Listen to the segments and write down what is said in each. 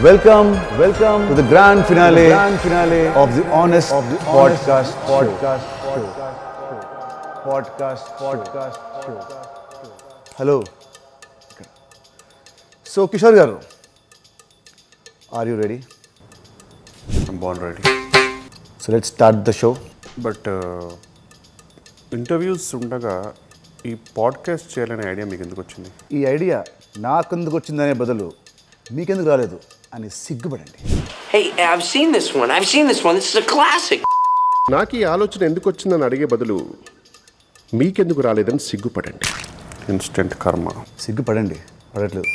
Welcome to the grand finale of the Honest Podcast Show. Hello. So, Kishore garu, are you ready? I'm born ready. So, let's start the show. But interviews ఉండగా ఈ podcast చేయాలనే idea మీకు ఎందుకు వచ్చింది? ఈ idea నాకెందుకు వచ్చిందనే బదులు మీకెందుకు రాలేదు అని సిగ్గుపడండి. Hey, I've seen this one. This is a classic. నాకు ఈ ఆలోచన ఎందుకు వచ్చిందని అడిగే బదులు మీకెందుకు రాలేదని సిగ్గుపడండి. ఇన్స్టెంట్ కర్మ. సిగ్గుపడండి, పడట్లేదు.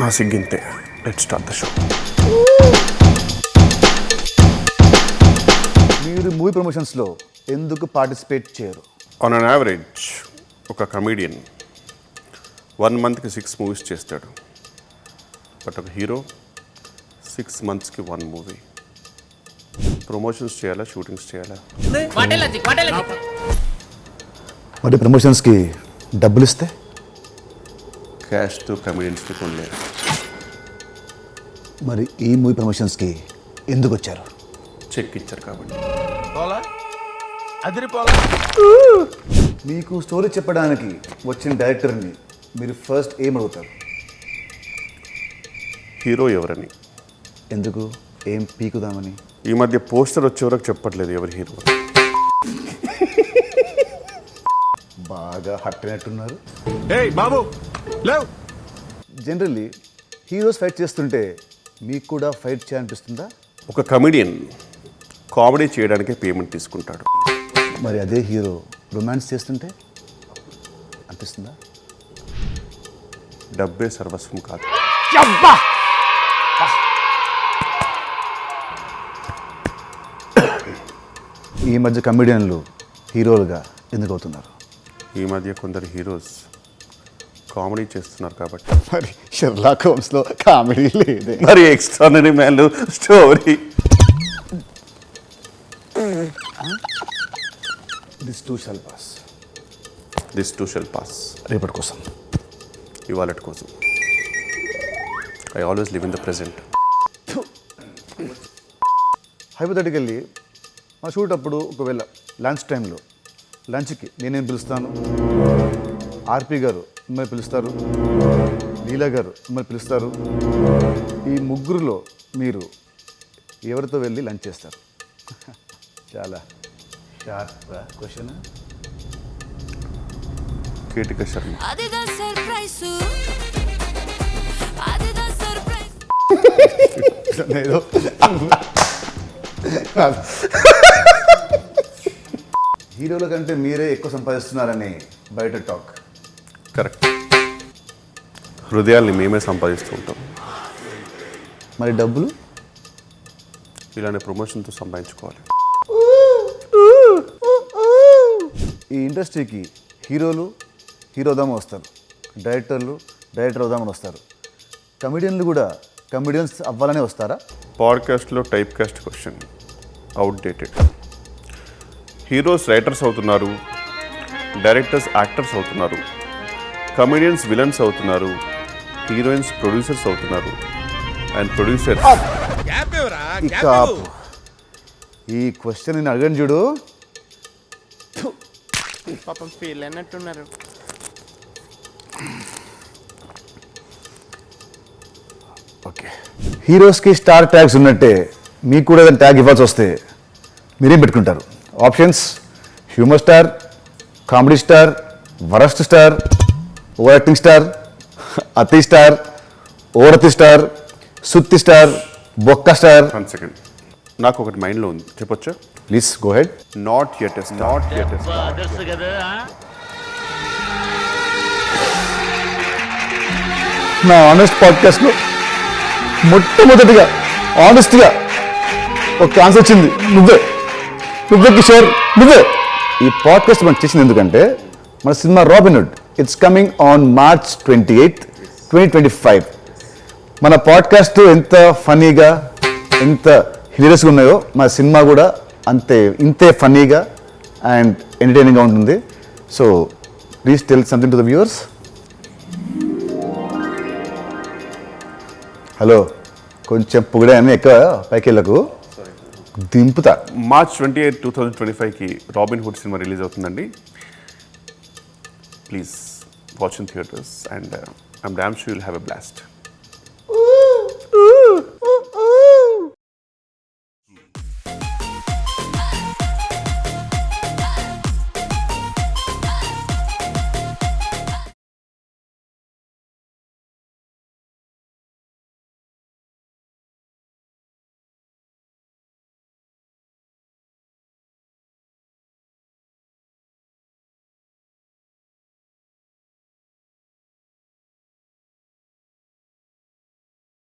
నా సిగ్గింతే. Let's start the show. మీరు మూవీ ప్రమోషన్స్లో ఎందుకు పార్టిసిపేట్ చేయరు? ఆన్ అన్ యావరేజ్ ఒక కమీడియన్ 1 monthకి 6 movies చేస్తాడు. బట్ ఒక హీరో 6 monthsకి 1 movie. ప్రమోషన్స్ చేయాలా, షూటింగ్స్ చేయాలా? మరి ప్రమోషన్స్కి డబ్బులు ఇస్తే క్యాష్తో కమీడియన్స్కి కొనలేరు. మరి ఈ మూవీ ప్రమోషన్స్కి ఎందుకు వచ్చారు? చెక్ ఇచ్చారు కాబట్టి. మీకు స్టోరీ చెప్పడానికి వచ్చిన డైరెక్టర్ని మీరు ఫస్ట్ ఏం అడుగుతారు? హీరో ఎవరని. ఎందుకు? ఏం పీకుదామని? ఈ మధ్య పోస్టర్ వచ్చే వరకు చెప్పట్లేదు ఎవరి హీరో. బాగా హట్ అయినట్టున్నారు. బాబు జనరల్లీ హీరోస్ ఫైట్ చేస్తుంటే మీకు కూడా ఫైట్ చేయాలనిపిస్తుందా? ఒక కమెడియన్ కామెడీ చేయడానికే పేమెంట్ తీసుకుంటాడు. మరి అదే హీరో రొమాన్స్ చేస్తుంటే అనిపిస్తుందా? డబ్బే సర్వస్వం కాదు. ఈ మధ్య కమెడియన్లు హీరోలుగా ఎందుకు అవుతున్నారు? ఈ మధ్య కొందరు హీరోస్ కామెడీ చేస్తున్నారు కాబట్టి. మరి షెర్లాక్ హోమ్స్లో కామెడీ లేదే. మరి extraordinary man story. This two shall pass. రేపటి కోసం, ఇవాళటి కోసం. I always live in the present. Hypothetically మా షూట్ అప్పుడు ఒకవేళ లంచ్ టైంలో లంచ్కి నేనేం పిలుస్తాను, ఆర్పి గారు మిమ్మల్ని పిలుస్తారు, లీలా గారు మిమ్మల్ని పిలుస్తారు. ఈ ముగ్గురులో మీరు ఎవరితో వెళ్ళి లంచ్ చేస్తారు? చాలా షార్ప్ క్వశ్చన్. కీర్తిక శర్మ. హీరోల కంటే మీరే ఎక్కువ సంపాదిస్తున్నారని బయట టాక్. కరెక్ట్. హృదయాల్ని మేమే సంపాదిస్తూ ఉంటాం. మరి డబ్బులు ఇలానే ప్రమోషన్తో సంపాదించుకోవాలి. ఈ ఇండస్ట్రీకి హీరోలు హీరోదామని వస్తారు, డైరెక్టర్ అవుదామని వస్తారు. కమెడియన్లు కూడా కమెడియన్స్ అవ్వాలనే వస్తారా? పాడ్కాస్ట్లో type cast question outdated. Heroes writers అవుతున్నారు, డైరెక్టర్స్ యాక్టర్స్ అవుతున్నారు, కమెడియన్స్ విలన్స్ అవుతున్నారు, హీరోయిన్స్ ప్రొడ్యూసర్స్ అవుతున్నారు, అండ్ ప్రొడ్యూసర్స్. ఈ క్వశ్చన్ నేను అడగను చూడు. పాపం ఫీల్ అయినట్టున్నారు. ఓకే, హీరోస్కి స్టార్ ట్యాగ్స్ ఉన్నట్టే మీకు కూడా ఏదైనా ట్యాగ్ ఇవ్వాల్సి వస్తే మీరేం పెట్టుకుంటారు? Options: humour star, comedy star, worst star, over acting star, అతి స్టార్, ఓరతి స్టార్, సుత్తి స్టార్, బొక్క స్టార్. 1 second, నాకు ఒకటి మైండ్లో ఉంది, చెప్పొచ్చా? Please go head. Not yet. నా ఆనెస్ట్ పాడ్కాస్ట్లో మొట్టమొదటిగా ఆనెస్ట్గా ఒక ఆన్సర్ వచ్చింది, నువ్వే కిషోర్, నువ్వే. ఈ పాడ్కాస్ట్ మనం చేసింది ఎందుకంటే మన cinema Robinhood it's coming on March 28, 2025. మన పాడ్కాస్ట్ ఎంత ఫన్నీగా, ఎంత హిలేరియస్గా ఉన్నాయో మన సినిమా కూడా ఇంతే ఫన్నీగా అండ్ ఎంటర్టైనింగ్గా ఉంటుంది. So please tell something to the viewers. Hello, కొంచెం పొగిడాను, ఎక్కువ పైకి వెళ్ళకు, దింపుతా. మార్చ్ 28, 2025కి రాబిన్ హుడ్ సినిమా రిలీజ్ అవుతుందండి. Please watch in theatres and I'm damn sure you'll have a blast.